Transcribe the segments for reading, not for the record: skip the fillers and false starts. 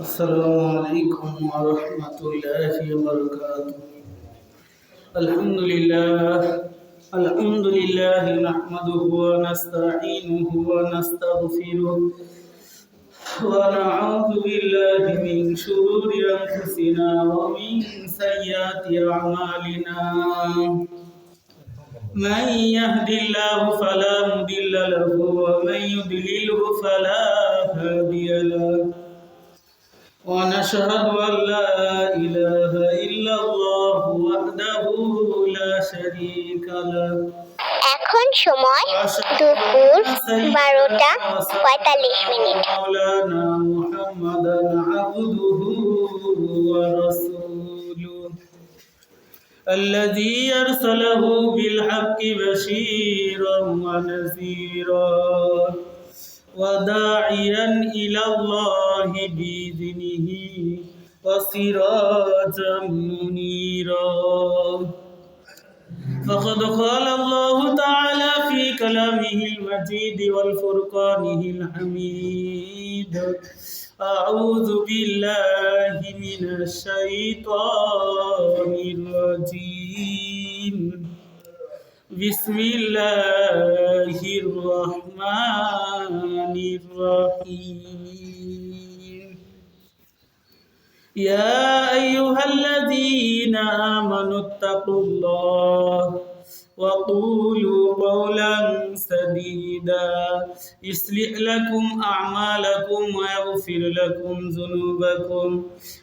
السلام عليكم ورحمة الله وبركاته. الحمد لله نحمده ونستعينه ونستغفره ونعوذ بالله من شرور أنفسنا ومن سيئات أعمالنا. من يهد الله فلا مضل له ومن يضلله فلا هادي له، ونشهد أن لا إله إلا الله وحده لا شريك له। এখন সময় দুপুর 12:45। مولانا محمدا عبده ورسوله الذي أرسله بالحق بشيرا ونذيرا وداعيا إلى الله بإذنه وسراجا منيرا. فقد قال الله تعالى في كلامه المجيد والفرقانه الحميد: أعوذ بالله من الشيطان الرجيم. بسم الله الرحمن الرحيم. يا أيها الذين آمنوا اتقوا الله وقولوا قولا سديدا يصلح لكم أعمالكم ويغفر لكم ذنوبكم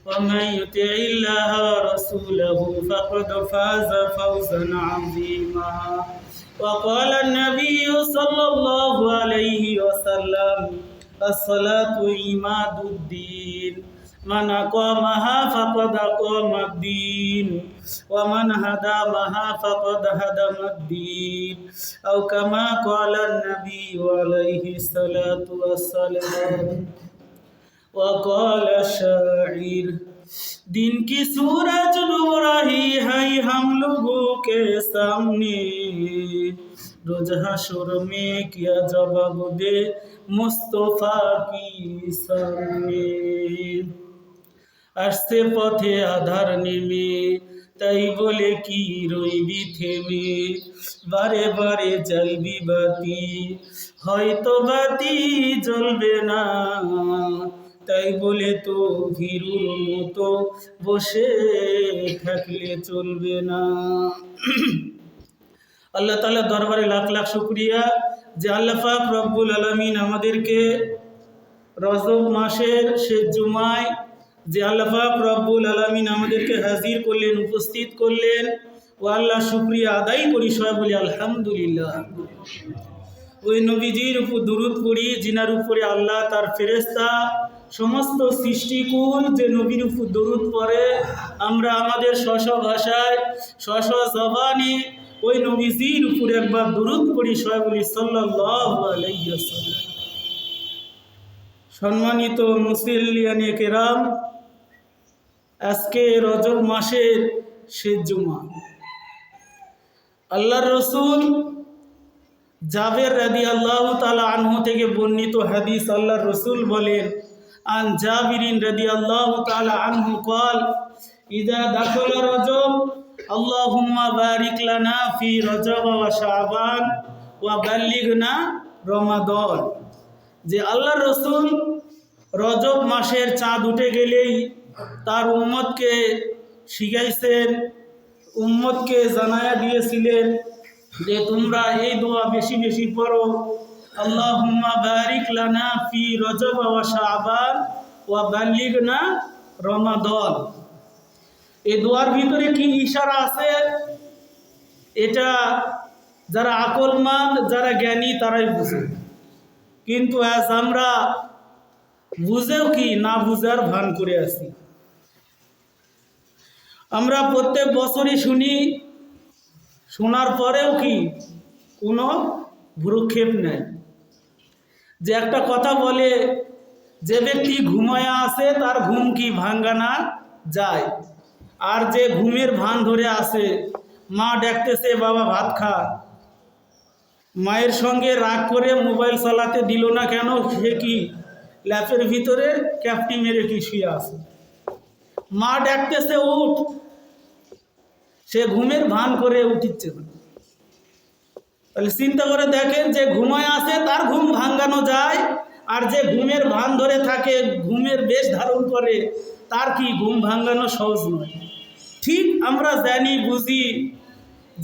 ومن يطع الله ورسوله فقد فاز فوزا عظيما. وقال النبي صلى الله عليه وسلم: الصلاة عماد الدين، من أقامها فقد أقام الدين ومن هدمها فقد هدم الدين، أو كما قال النبي عليه الصلاة والسلام. وقال الشاعر: दिन की सूरज डूब रही है हम लोगों के सामने, रोज हशर में क्या जवाब दे मुस्तफा की सामने। আসছে পথে আধার নেমে, তাই বলে কি রইবি থেমে, বারে বারে জ্বালবি বাতি, হয়তো বাতি জ্বলবে না, তাই বলে তো ভীরুর মতো বসে থাকলে চলবে না। আল্লাহ তাআলা দরবারে লাখ লাখ শুকরিয়া যে আল্লাহ পাক রব্বুল আলামিন আমাদেরকে রজব মাসের শেষ জুমায় যে আল্লাহ পাক রব্বুল আলামিন আমাদেরকে হাজির করলেন, উপস্থিত করলেন। ও আল্লাহ শুকরিয়া আদায় করি, সবাই বলি আলহামদুলিল্লাহ। ওই নবীজির উপর দুরূদ পড়ি যিনার উপরে আল্লাহ তার ফেরেশতা সমস্ত সৃষ্টিকুল যে নবীর উপর দরুদ পড়ে, আমরা আমাদের স্ব ভাষায় স্ব জবানে ওই নবীজির উপরে একবার দরুদ পড়ি, সবাই বলি সাল্লাল্লাহু আলাইহি ওয়াসাল্লাম। সম্মানিত মুসল্লিয়ানে কেরাম, আজকে রজব মাসের শেষ জুমা। আল্লাহর রসুল জাবের রাদিয়াল্লাহু তাআলা আনহু থেকে বর্ণিত হাদিস, আল্লাহর রসুল বলেন: আন জাবিরিন রাদিয়াল্লাহু তাআলা আনহু قال ইযা দাখালা রজব আল্লাহুম্মা বারিক লানা ফি রজব ওয়া শাবান ওয়া বাল্লিগনা রমাদান। যে আল্লাহর রসুল রজব মাসের চাঁদ উঠে গেলেই তার উম্মতকে শিখাইছেন, উম্মতকে জানায়া দিয়েছিলেন যে তোমরা এই দোয়া বেশি বেশি পড়ো: আল্লাহুম্মা বারিক লানা ফি রজব ওয়া শাবান ওয়া বাল্লিগনা রমাদান। এই দোয়ার ভিতরে কি ইশারা আছে, এটা যারা আকলমন্দ, যারা জ্ঞানী তারাই বুঝে। কিন্তু আজ আমরা বুঝেও কি না বুঝার ভান করে আছি। আমরা প্রত্যেক বছরই শুনি, শোনার পরেও কি কোনো ভ্রুক্ষেপ নেই। যে একটা কথা বলে, যে ব্যক্তি ঘুমায়া আছে তার ঘুম কি ভাঙ্গানা যায়, আর যে ঘুমের ভান ধরে আছে, মা ডাকতেছে বাবা ভাত খা, মায়ের সঙ্গে রাগ করে মোবাইল চালাতে দিল না কেন, সে কি ল্যাপের ভিতরে ক্যাপটি মেরে কি শুয়ে আছে। মা ডাকতেছে উঠ, সে ঘুমের ভান করে উঠিচ্ছে না। তাহলে চিন্তা করে দেখেন, যে ঘুমায় আছে তার ঘুম ভাঙানো যায়, আর যে ঘুমের ভান ধরে থাকে, ঘুমের বেশ ধারণ করে, তার কি ঘুম ভাঙানো সহজ নয়। ঠিক আমরা জানি বুঝি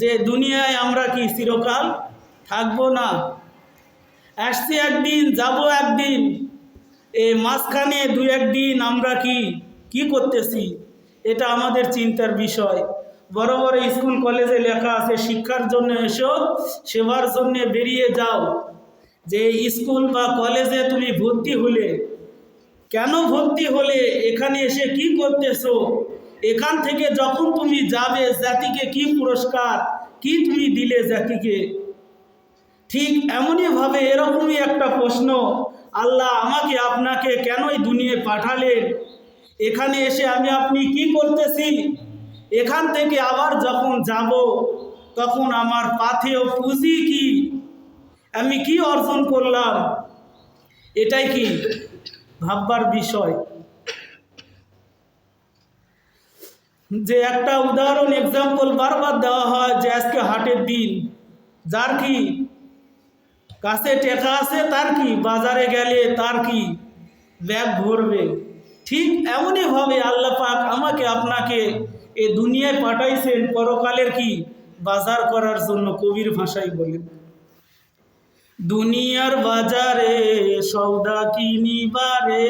যে দুনিয়ায় আমরা কি চিরকাল থাকবো না, আসছি একদিন, যাব একদিন। এই মাঝখানে দু একদিন আমরা কি করতেছি, এটা আমাদের চিন্তার বিষয়। বড় বড় স্কুল কলেজে লেখা আছে, শিক্ষার জন্য এসো, সেবার জন্য বেরিয়ে যাও। যে স্কুল বা কলেজে তুমি ভর্তি হলে, কেন ভর্তি হলে, এখানে এসে কি করতেছো, এখান থেকে যখন তুমি যাবে জাতিকে কি পুরস্কার, কি তুমি দিলে জাতিকে। ঠিক এমনইভাবে এরকমই একটা প্রশ্ন, আল্লাহ আমাকে আপনাকে কেনই দুনিয়ায় পাঠালেন, এখানে এসে আমি আপনি কি করতেছি, এখান থেকে আবার যখন যাব তখন আমার পাথেয় পুঁজি কি, আমি কি অর্জন করলাম, এটাই কি ভাববার বিষয়। যে একটা উদাহরণ এক্সাম্পল বারবার দেওয়া হয়, যে আজকে হাটের দিন, যার কি কাছে টাকা আছে তার কি বাজারে গেলে তার কি ব্যাগ ভরবে। ঠিক এমনইভাবে আল্লাহ পাক আমাকে আপনাকে এই দুনিয়ায় পাঠাইছেন পরকালের কি বাজার করার জন্য। কবির ভাষায় বলেন, দুনিয়ার বাজারে সৌদা কিনিবারে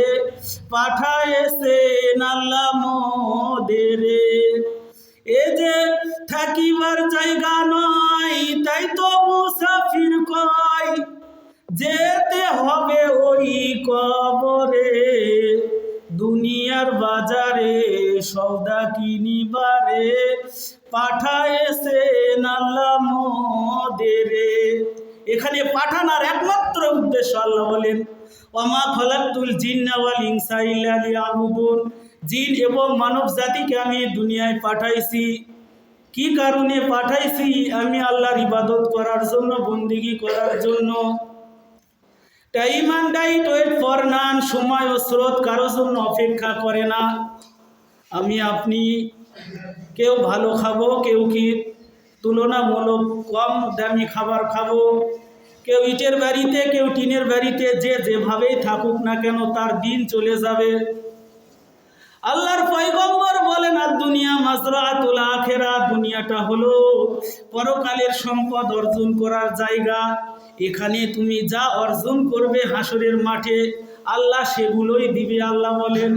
পাঠাইছেন আল্লাহ মোদেরে। এ যে থাকিবার জায়গা নয়, তাই তো মুসাফির কয়, যেতে হবে ওই কবরে। দুনিয়ার বাজারে সৌদা কিনিবারে পাঠাইছেন আল্লাহ মোদেরে। এখানে পাঠানোর একমাত্র উদ্দেশ্য, আল্লাহ বলেন, ওমা খলাকতুল জিন্না ওয়াল ইনসা ইল্লা লিয়াবুদুন, জিন এবং মানব জাতিকে আমি দুনিয়ায় পাঠাইছি। কি কারণে পাঠাইছি? আমি আল্লাহর ইবাদত করার জন্য, বন্দেগী করার জন্য। টাইম অ্যান্ড ডাইট ওয়েট ফর নান, সময় ও স্রোত কারোর জন্য অপেক্ষা করে না। আমি আপনি কেউ ভালো খাবো, কেউ কি তুলনামূলক কম দামি খাবার খাবো, কেউ ইটের বাড়িতে, কেউ টিনের বাড়িতে, যে যেভাবেই থাকুক না কেন তার দিন চলে যাবে। আল্লাহর পয়গম্বর বলেন, আর দুনিয়া মাজরাতুল আখিরা, দুনিয়াটা হলো পরকালের সম্পদ অর্জন করার জায়গা। এখানে তুমি যা অর্জন করবে হাসরের মাঠে আল্লাহ সেগুলোই দিবে। আল্লাহ বলেন,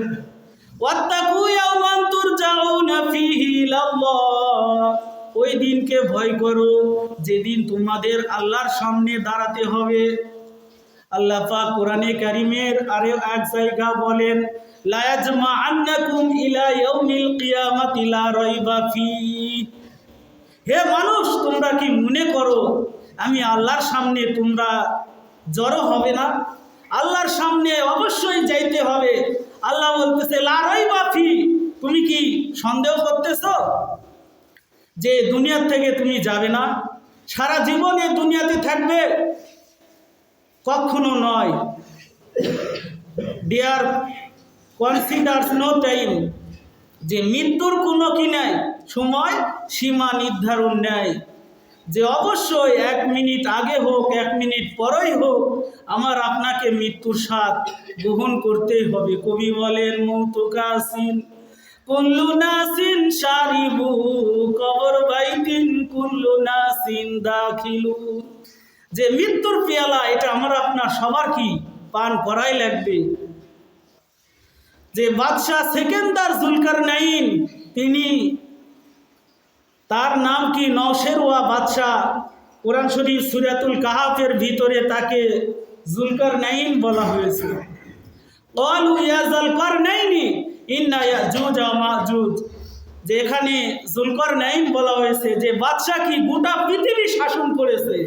ওয়াত্তাকু ইয়াওমান তুরজাউনা ফীহি ইলাল্লাহ, ওই দিনকে ভয় করো যেদিন তোমাদের আল্লাহর সামনে দাঁড়াতে হবে। আল্লাহ পাক কোরআনে কারিমের আরো এক জায়গা বলেন, লা ইয়াজমাআন্নাকুম ইলা ইয়াউমিল কিয়ামাতি লা রাইবা ফীহি। হে মানুষ, তোমরা কি মনে করো আমি আল্লাহর সামনে তোমরা জড়ো হবে না? আল্লাহর সামনে অবশ্যই যাইতে হবে। আল্লাহ বলতেছে লা রাইবা ফীহি, তুমি কি সন্দেহ করতেছো যে দুনিয়ার থেকে তুমি যাবে না, সারা জীবন এই দুনিয়াতে থাকবে? কখনো নয়। দেয়ার কনসিডার্স নো টাইম, যে মৃত্যুর কোনো কি নাই, সময় সীমা নির্ধারণ নেই, যে অবশ্যই 1 মিনিট আগে হোক 1 মিনিট পরেই হোক আমার আপনাকে মৃত্যুর স্বাদ গ্রহণ করতেই হবে। কবি বলেন, মৌতু কাসিন কুল্লু নাসিন শারিবু, কবর বাইতিন কুল্লু নাসিন দাখিলু, যে মৃত্যুর পেয়ালা এটা আমার আপনার সবার কি পান করাই লাগবে। যে বাদশাহ সেকেন্দার জুলকারনাইন, তিনি, তার নাম কি নওশেরওয়া বাদশাহ। কোরআন শরীফ সূরাতুল কাহাফের ভিতরে তাকে জুলকারনাইন বলা হয়েছে। ক্বালু ইয়া জুলকারনাইনি ইন্না ইয়াজুজ ওয়া মাজুজ, যে এখানে জুলকারনাইন বলা হয়েছে যে বাদশাহ কি গোটা পৃথিবী শাসন করেছে।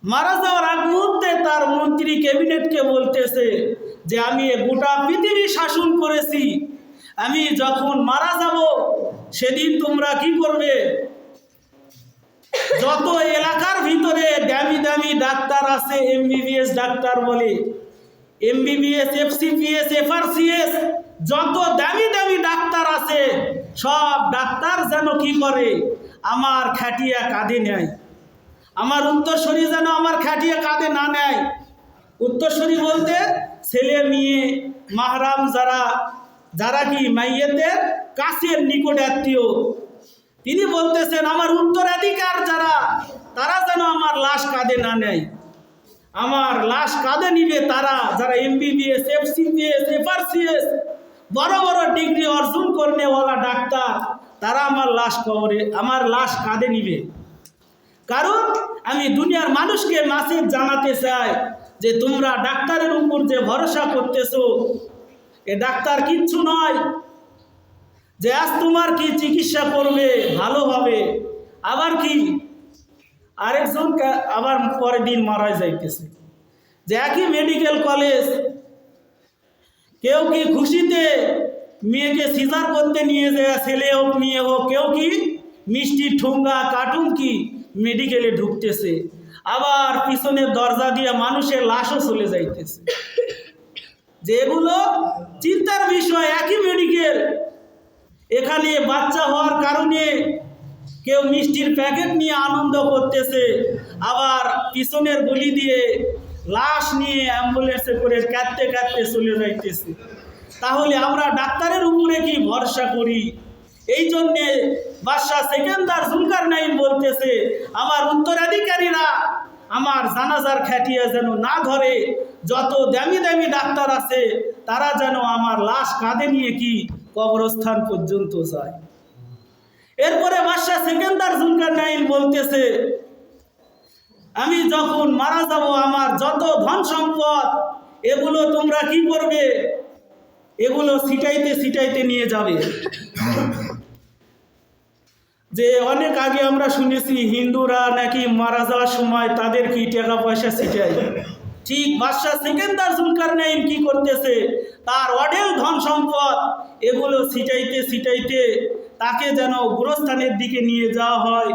মারা যাওয়ার আগ মুহূর্তে তার মন্ত্রী ক্যাবিনেটকে বলতেছে যে আমি গোটা পৃথিবী শাসন করেছি, আমি যখন মারা যাব সেদিন তোমরা কি করবে? যত এলাকার ভিতরে দামি দামি ডাক্তার আছে, MBBS ডাক্তার বলে, MBBS, FCPS, FRCS, যত দামি দামি ডাক্তার আছে সব ডাক্তার যেন কি করে, আমার খাটিয়া কাঁধে নেয়। আমার উত্তরসূরি যেন আমার খাটিয়া কাঁধে না নেয়। উত্তরসূরি বলতে ছেলে মেয়ে মাহরাম যারা কি মাইয়েতের কাছের নিকট আত্মীয়, তিনি বলতেছেন আমার উত্তরাধিকার তারা যেন আমার লাশ কাঁধে না নেয়। আমার লাশ কাঁধে নিবে তারা যারা MBBS, FCPS, FRCS বড় বড় ডিগ্রি অর্জন করনেওয়ালা ডাক্তার, তারা আমার লাশ কাঁধে নিবে। কারণ আমি দুনিয়ার মানুষকে মেসেজ জানাতে চাই যে তোমরা ডাক্তারের উপর যে ভরসা করতেছো, এ ডাক্তার কিচ্ছু নয় যে আজ তোমার কি চিকিৎসা করবে ভালো হবে, আবার কি আরেকজন আবার পরের দিন মারা যাইতেছে। যে একই মেডিকেল কলেজ, কেউ কি খুশিতে মেয়েকে সিজার করতে নিয়ে যায়, ছেলে হোক মেয়ে হোক, কেউ কি মিষ্টি ঠুঙ্গা কার্টুন কি মেডিকেলে ঢুকতেছে, আবার পিছনের দরজা দিয়ে মানুষের লাশও চলে যাইতেছে। যেগুলো চিন্তার বিষয়। একই মেডিকেল, এখানে বাচ্চা হওয়ার কারণে কেউ মিষ্টির প্যাকেট নিয়ে আনন্দ করতেছে, আবার পিছনের গলি দিয়ে লাশ নিয়ে অ্যাম্বুলেন্সে করে কাঁদতে কাঁদতে চলে যাইতেছে। তাহলে আমরা ডাক্তারের উপরে কি ভরসা করি? এই জন্যে বাদশাহ সেকেন্দার জুলকারনাইন বলতেছে আমার উত্তরাধিকারীরা আমার জানাজার খাটিয়া যেন না ধরে, যত দামি দামি ডাক্তার আছে তারা যেন আমার লাশ কাঁধে নিয়ে কি কবরস্থান পর্যন্ত যায়। এরপরে বাদশাহ সেকেন্দার জুলকারনাইন বলতেছে আমি যখন মারা যাব আমার যত ধন সম্পদ এগুলো তোমরা কি করবে, এগুলো ছিটাইতে ছিটাইতে নিয়ে যাবে। যে অনেক আগে আমরা শুনেছি হিন্দুরা নাকি মারা যাওয়ার সময় তাদের কি টাকা পয়সা ছিটায়, ঠিক বাদশাহ সেকেন্দার জুলকারনাইন কি করতেছে, তার অঢেল ধন সম্পদ এগুলো ছিটাইতে ছিটাইতে তাকে যেন গোরস্থানের দিকে নিয়ে যাওয়া হয়,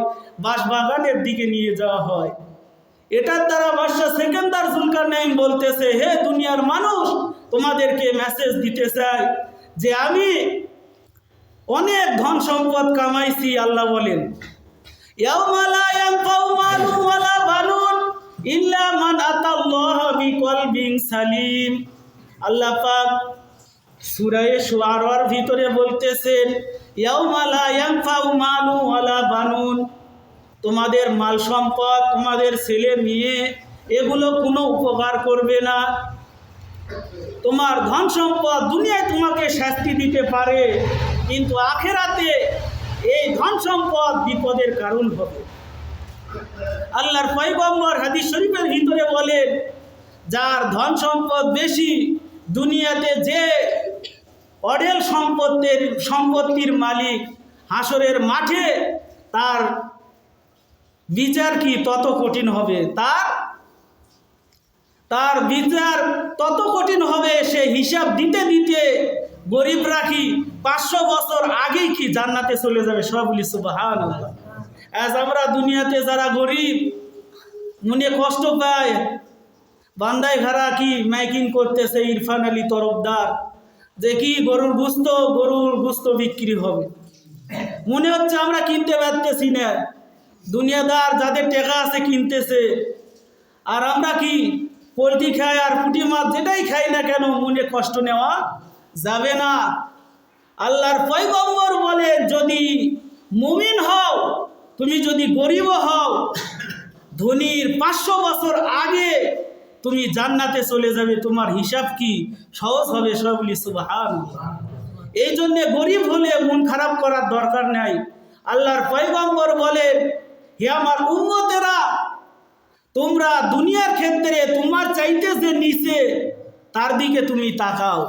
বাঁশবাগানের দিকে নিয়ে যাওয়া হয়। এটার দ্বারা বাদশাহ সেকেন্দার জুলকারনাইন বলতেছে হে দুনিয়ার মানুষ, তোমাদেরকে মেসেজ দিতে চাই যে আমি অনেক ধন সম্পদ কামাইছি। আল্লাহ বলেন ইয়াউমা লা ইয়ানফাউ মালুন ওয়ালা বানুন ইল্লা মান আতাল্লাহা বিকলবিন সালিম। আল্লাহ পাক সূরা শুআরার ভিতরে বলতেছেন ইয়াউমা লা ইয়ানফাউ মালুন ওয়ালা বানুন, তোমাদের মাল সম্পদ, তোমাদের ছেলে মেয়ে এগুলো কোনো উপকার করবে না। তোমার ধন সম্পদ দুনিয়ায় তোমাকে শাস্তি দিতে পারে, কিন্তু আখেরাতে এই ধন সম্পদ বিপদের কারণ হবে। আল্লাহর পয়গম্বর হাদিস শরীফের ভিতরে বলেন যার ধন সম্পদ বেশি, দুনিয়াতে যে অঢেল সম্পত্তির মালিক, হাসরের মাঠে তার বিচার কি তত কঠিন হবে, তার বিচার তত কঠিন হবে। সে হিসাব দিতে দিতে গরিবরা কি 500 বছর আগেই কি জান্নাতে চলে যাবে। সব বলি সুবহানাল্লাহ। আজ আমরা দুনিয়াতে যারা গরিব মনে কষ্ট পায়, বান্দায় ঘাড়া কি মাইকিং করতেছে ইরফান আলী তরফদার যে কি গরুর গোস্ত বিক্রি হবে, মনে হচ্ছে আমরা কিনতে পারতেছি না। দুনিয়াদার যাদের টাকা আছে কিনতেছে, আর আমরা কি পোলট্রি খাই আর পুঁটি মাছ যেটাই খাই না কেন মনে কষ্ট নেওয়া যাবে না। আল্লাহর পয়গম্বর বলে যদি মুমিন হও, তুমি যদি গরিব হও, ধনীর 500 বছর আগে তুমি জান্নাতে চলে যাবে, তোমার হিসাব কি সহজ হবে। সব বলি সুবহানাল্লাহ। এই জন্যে গরিব হলে মন খারাপ করার দরকার নাই। আল্লাহর পয়গম্বর বলেন হে আমার উম্মতেরা, তোমরা দুনিয়ার ক্ষেত্রে তোমার চাইতে যে নিচে তার দিকে তুমি তাকাও।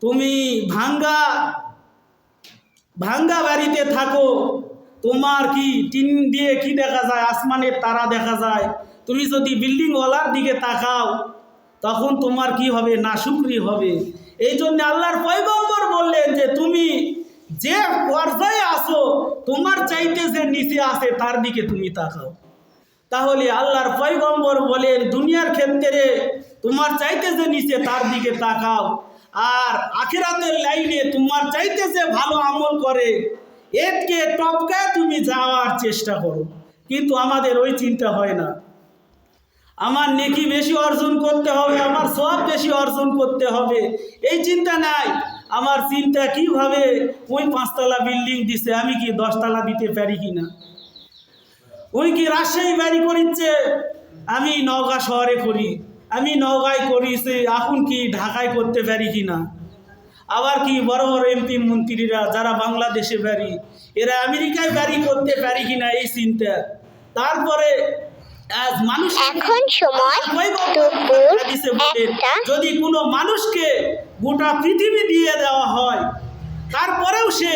তুমি ভাঙ্গা বাড়িতে থাকো, তোমার কি টিন দিয়ে কি দেখা যায়, আসমানের তারা দেখা যায়। তুমি যদি বিল্ডিংওয়ালার দিকে তাকাও তখন তোমার কি হবে, নাশুকরি হবে। এই জন্য আল্লাহর পয়গম্বর বললেন যে তুমি যে পর্যায়ে আসো তোমার চাইতে যে নিচে আসে তার দিকে তুমি তাকাও। তাহলে আল্লাহর পয়গম্বর বলেন দুনিয়ার ক্ষেত্রে তোমার চাইতে যে নিচে তার দিকে তাকাও, আর আখিরাতের লাইনে তোমার চাইতে যে ভালো আমল করে একে টপকায় তুমি যাওয়ার চেষ্টা করো। কিন্তু আমাদের ওই চিন্তা হয় না। আমার নেকি বেশি অর্জন করতে হবে, আমার সওয়াব বেশি অর্জন করতে হবে, এই চিন্তা নাই। আমার চিন্তা কিভাবে ওই 5 তলা বিল্ডিং দিছে, আমি কি 10 তলা দিতে পারি কিনা। ওই কি রাজশাহী বাড়ি করিচ্ছে, আমি নওগাঁ শহরে করি, আমি নওগাঁয় করিছে, এখন কি ঢাকায় করতে পারি কিনা। আবার কি বড় বড় এমপি মন্ত্রীরা যারা বাংলাদেশে বাড়ি, এরা আমেরিকায় বাড়ি করতে পারি কিনা, এই চিন্তা। তারপরে মানুষ এখন সময় দুপুর 1টা। যদি কোনো মানুষকে গোটা পৃথিবী দিয়ে দেওয়া হয়, তারপরেও সে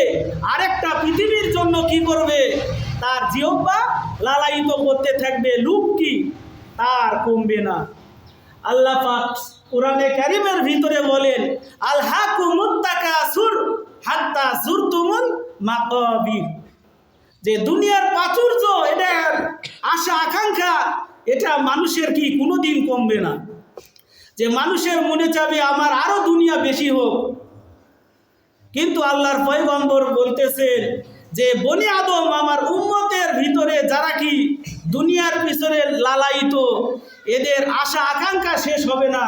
আরেকটা পৃথিবীর জন্য কি করবে, তার জিহ্বা লালায়িত করতে থাকবে, লোভ কি তার কমবে না। আল্লাহ পাক কোরআনে কারিমের ভিতরে বলেন, আলহাকুমুত তাকাসুর হাত্তা যুরতুমুল মাকাবির, যে দুনিয়ার প্রাচুর্য, এটা আশা আকাঙ্ক্ষা, এটা মানুষের কি কোনোদিন কমবে না। যে মানুষের মনে চাবে আমার আরো দুনিয়া বেশি হোক, কিন্তু আল্লাহর পয়গম্বর বলতেছেন যে বনি আদম আমার উম্মতের ভিতরে যারা কি দুনিয়ার পিছনে লালায়িত, এদের আশা আকাঙ্ক্ষা শেষ হবে না।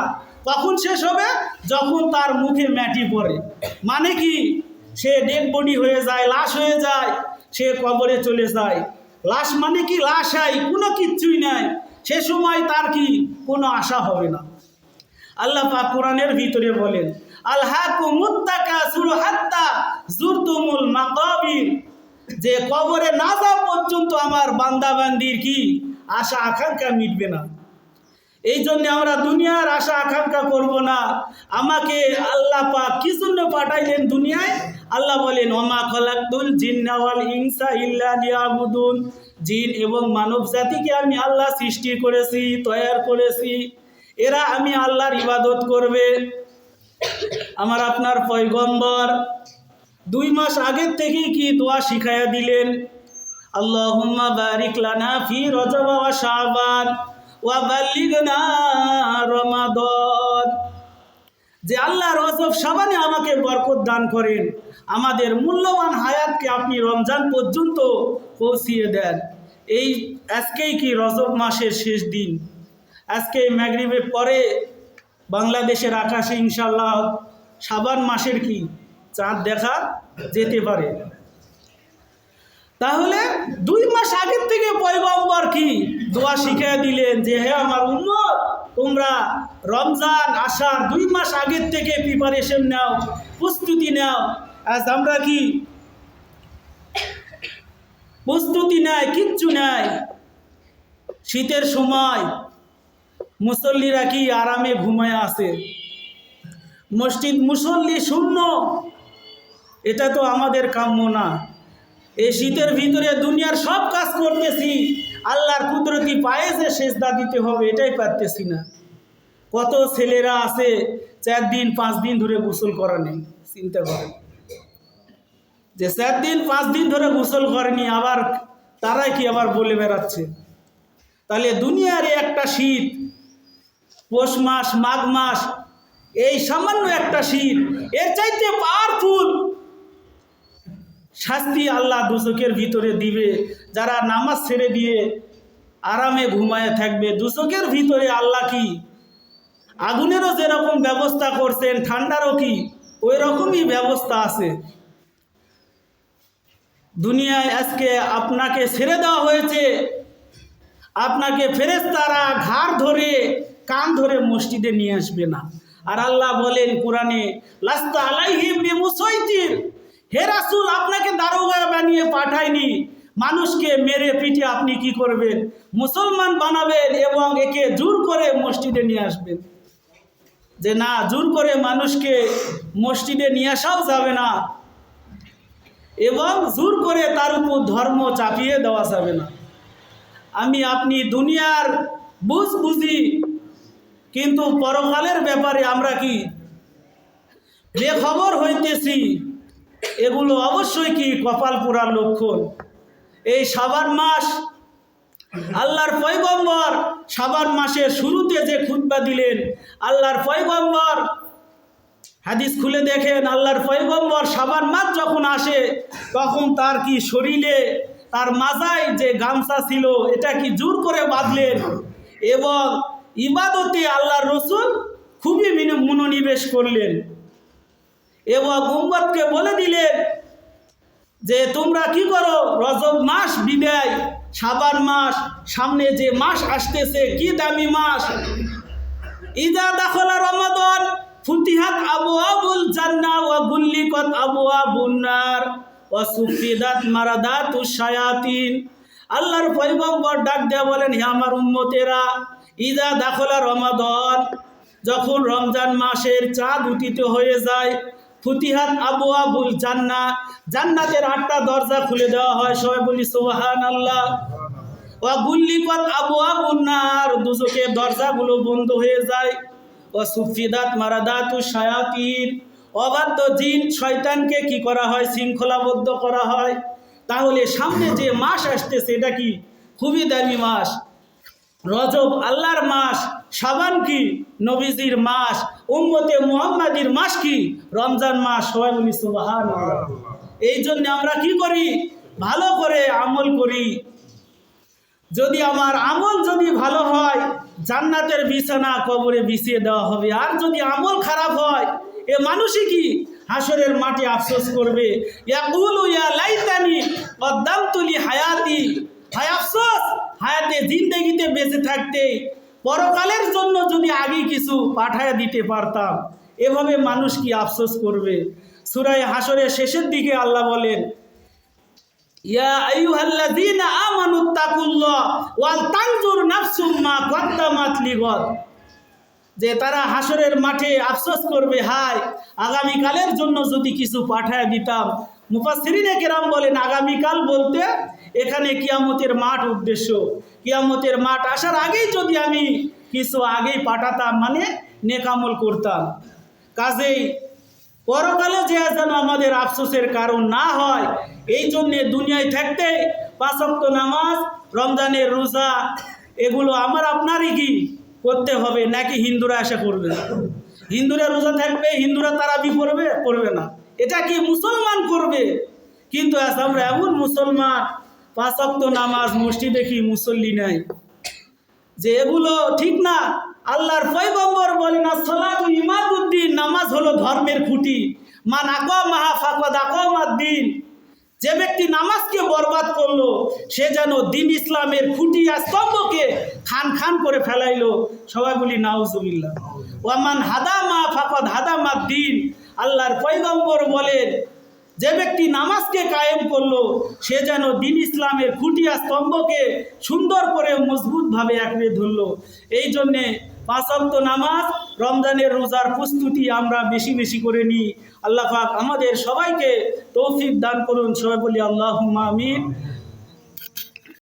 কখন শেষ হবে? যখন তার মুখে মাটি পড়ে, মানে কি সে ডেড বডি হয়ে যায়, লাশ হয়ে যায়, সে কবরে চলে যায়। লাশ মানে কি লাশাই, কোনো কিচ্ছুই নাই, সে সময় তার কি কোনো আশা হবে না। আল্লাহ পাক কোরআনের ভিতরে বলেন, আলহাকুমুত তাকাসুর হাত্তা যুরতুমুল মাকাবির, যে কবরে না যাওয়া পর্যন্ত আমার বান্দা বান্দির কি আশা আকাঙ্ক্ষা মিটবে না। এই জন্য আমরা দুনিয়ার আশা আকাঙ্ক্ষা করব না। আমাকে আল্লাহ পাক কি জন্য পাঠাইলেন দুনিয়ায়? আল্লাহ বলেন, ওমা খলাকতুল জিন্না ওয়াল ইনসা ইল্লা লিয়াবুদুন, জিন এবং মানব জাতিকে আমি আল্লাহ সৃষ্টি করেছি, তৈয়ার করেছি, এরা আমি আল্লাহর ইবাদত করবে। আমার আপনার পয়গম্বর 2 মাস আগের থেকেই কি দোয়া শিখাইয়া দিলেন, আল্লাহুম্মা বারিক লানা ফি রজব ওয়া শাবান ওয়া বাল্লিগনা রমাদান, যে আল্লাহ রজব শাবানে আমাকে বরকত দান করেন, আমাদের মূল্যবান হায়াতকে আপনি রমজান পর্যন্ত পৌঁছিয়ে দেন। এই আজকেই কি রজব মাসের শেষ দিন, আজকে মাগরিবের পরে বাংলাদেশের আকাশে ইনশাআল্লাহ শাবান মাসের কি চাঁদ দেখা যেতে পারে। তাহলে 2 মাস আগের থেকে পয়গম্বর কি দোয়া শিখিয়ে দিলেন যে হে আমার উম্মত, তোমরা রমজান আসার 2 মাস আগের থেকে প্রিপারেশন নাও, প্রস্তুতি নাও। আজ আমরা কি প্রস্তুতি নাই, কিচ্ছু নাই। শীতের সময় মুসল্লিরা কি আরামে ঘুমায় আছে, মসজিদ মুসল্লি শূন্য, এটা তো আমাদের কাম্য না। এই শীতের ভিতরে দুনিয়ার সব কাজ করতেছি, আল্লাহর কুদরতি পায়ে যে সেজদা দিতে হবে এটাই পারতেছি না। কত ছেলেরা আছে 4 দিন 5 দিন ধরে গোসল করা নেই, চিন্তা করেন, যে 4 দিন 5 দিন ধরে গোসল করেনি, আবার তারাই কি আবার বলে বেড়াচ্ছে। তাহলে দুনিয়ার একটা শীত, পৌষ মাস মাঘ মাস, এই সামান্য একটা শীত, এর চাইতে পাওয়ারফুল শাস্তি আল্লাহ দুচকের ভিতরে দিবে। যারা নামাজ ছেড়ে দিয়ে আরামে ঘুমায় থাকবে, দুচকের ভিতরে আল্লাহ কি আগুনেরও যেরকম ব্যবস্থা করছেন, ঠান্ডারও কি ওই রকমই ব্যবস্থা আছে। দুনিয়ায় আজকে আপনাকে ছেড়ে দেওয়া হয়েছে, আপনাকে ফেরেশতারা ঘাড় ধরে কান ধরে মসজিদে নিয়ে আসবে না। আর আল্লাহ বলেন কোরআনে, লাস্তা আলাইহিম বিমুসাইতির, হে রাসূল আপনাকে দারোগা বানিয়ে পাঠায়নি, মানুষকে মেরে পিটে আপনি কি করবেন, মুসলমান বানাবেন এবং একে জোর করে মসজিদে নিয়ে আসবেন। যে না, জোর করে মানুষকে মসজিদে নিয়ে আসাও যাবে না এবং জোর করে তার উপর ধর্ম চাপিয়ে দেওয়া যাবে না। আমি আপনি দুনিয়ার বুঝি, কিন্তু পরকালের ব্যাপারে আমরা কি বেখবর হইতেছি, এগুলো অবশ্যই কি কপাল পোড়ার লক্ষণ। এই শাবান মাস আল্লাহর পয়গম্বর শাবান মাসের শুরুতে যে খুতবা দিলেন, আল্লাহর পয়গম্বর হাদিস খুলে দেখেন, আল্লাহর পয়গম্বর শাবান মাস যখন আসে তখন তার কি শরীরে, তার মাজায় যে গামছা ছিল এটা কি জোর করে বাঁধলেন এবং ইবাদতে আল্লাহর রসুল খুবই মনোনিবেশ করলেন এবং উম্মতকে বলে দিলেন যে তোমরা কি করো, রজব মাস বিদায়, শাবান মাস, সামনে যে মাস আসতেছে কি দামি মাস, ইজা দাখলা রমাদান ফুতিহাত আবওয়াবুল জান্নাহ ওয়া গুল্লিকাত আবওয়াবুন নার ওয়া সুফিদাত মারাদাতুশ শায়াতিন। আল্লাহর পয়গম্বর ডাক দেয়া বলেন, হে আমার উম্মতেরা, ইজা দাখলা রমাদান, যখন রমজান মাসের চাঁদ উদিত হয়ে যায়, ফুতিহাত আবওয়াবুল জান্নাহ, জান্নাতের 8টা দরজা খুলে দেওয়া হয়, সবাই বলি সুবহানাল্লাহ। ওয়া গুল্লিকাত আবওয়াবুন নার, দুজকের দরজাগুলো বন্ধ হয়ে যায়। ওয়া সুফিদাত মারাদাতুশ শায়াতিন, অবাধ্য জিন শয়তানকে কি করা হয়, শৃঙ্খলাবদ্ধ করা হয়। তাহলে সামনে যে মাস আসতেছে এটা কি খুবই দামি মাস, রজব আল্লাহর মাস, শাবান কি নবীজির মাস, উম্মতে মুহাম্মাদির মাস কি রমজান মাস, সবাই বলি সুবহানাল্লাহ। এই জন্য আমরা কি করি, ভালো করে আমল করি। যদি আমার আমল যদি ভালো হয়, জান্নাতের বিছানা কবরে বিছিয়ে দেওয়া হবে। আর যদি আমল খারাপ হয়, এ মানুষই কি হাসরের মাঠে আফসোস করবে, ইয়াকুলু ইয়া লাইতানি কদ্দামতু লি হায়াতি, হায় আফসোস, হায়াতে জিন্দেগিতে বেঁচে থাকতে পরকালের জন্য যদি আগে কিছু পাঠায় দিতে পারতাম। এভাবে মানুষ কি আফসোস করবে। সূরা হাসরের শেষের দিকে আল্লাহ বলেন, ইয়া আইয়ুহাল্লাযীনা আমানুত্তাকুল্লাহ ওয়াল তানজুর নাফসুম মা কদ্দামাত লিগাদ, যে তারা হাসরের মাঠে আফসোস করবে, হায় আগামীকালের জন্য যদি কিছু পাঠায় দিতাম। মুফাসসিরিনে কেরাম বলেন, আগামীকাল বলতে এখানে কিয়ামতের মাঠ উদ্দেশ্য। কিয়ামতের মাঠ আসার আগেই যদি আমি কিছু আগেই পাঠাতাম, মানে নেক আমল করতাম। কাজেই পরকালে যে যেন আমাদের আফসোসের কারণ না হয়, এই জন্যে দুনিয়ায় থাকতে 5 ওয়াক্ত নামাজ, রমজানের রোজা, এগুলো আমার আপনারই কি করতে হবে, নাকি হিন্দুরা আশা করবে? হিন্দুরা রোজা থাকবে, হিন্দুরা তারাবি পড়বে না, এটা কি মুসলমান করবে? কিন্তু আজ আমরা এমন মুসলমান, 5 ওয়াক্ত নামাজ, মসজিদে কি মুসল্লি নাই, যে এগুলো ঠিক না। আল্লাহর পয়গম্বর বলেন, আসসালাতু ইমাদুদ্দিন, নামাজ হলো ধর্মের খুঁটি, মান আকামাহা ফাকাদ আকামাদ্দিন, যে ব্যক্তি নামাজকে বরবাদ করলো সে যেন দিন ইসলামের খুঁটি আর স্তম্ভকে খান খান করে ফেলাইলো। সবাই বলি নাউজুবিল্লাহ। ওয়ামান হাদামা ফাকাদ হাদামাদ্দিন, আল্লাহর পয়গম্বর বলেন, যে ব্যক্তি নামাজকে কায়েম করলো সে যেন দিন ইসলামের খুঁটি আর স্তম্ভকে সুন্দর করে মজবুতভাবে আঁকড়ে ধরলো। এই জন্যে 5 ওয়াক্ত নামাজ, রমজানের রোজার প্রস্তুতি আমরা বেশি বেশি করে নিই। আল্লাহ পাক আমাদের সবাইকে তৌফিক দান করুন, সবাই বলি আল্লাহুম্মা আমিন।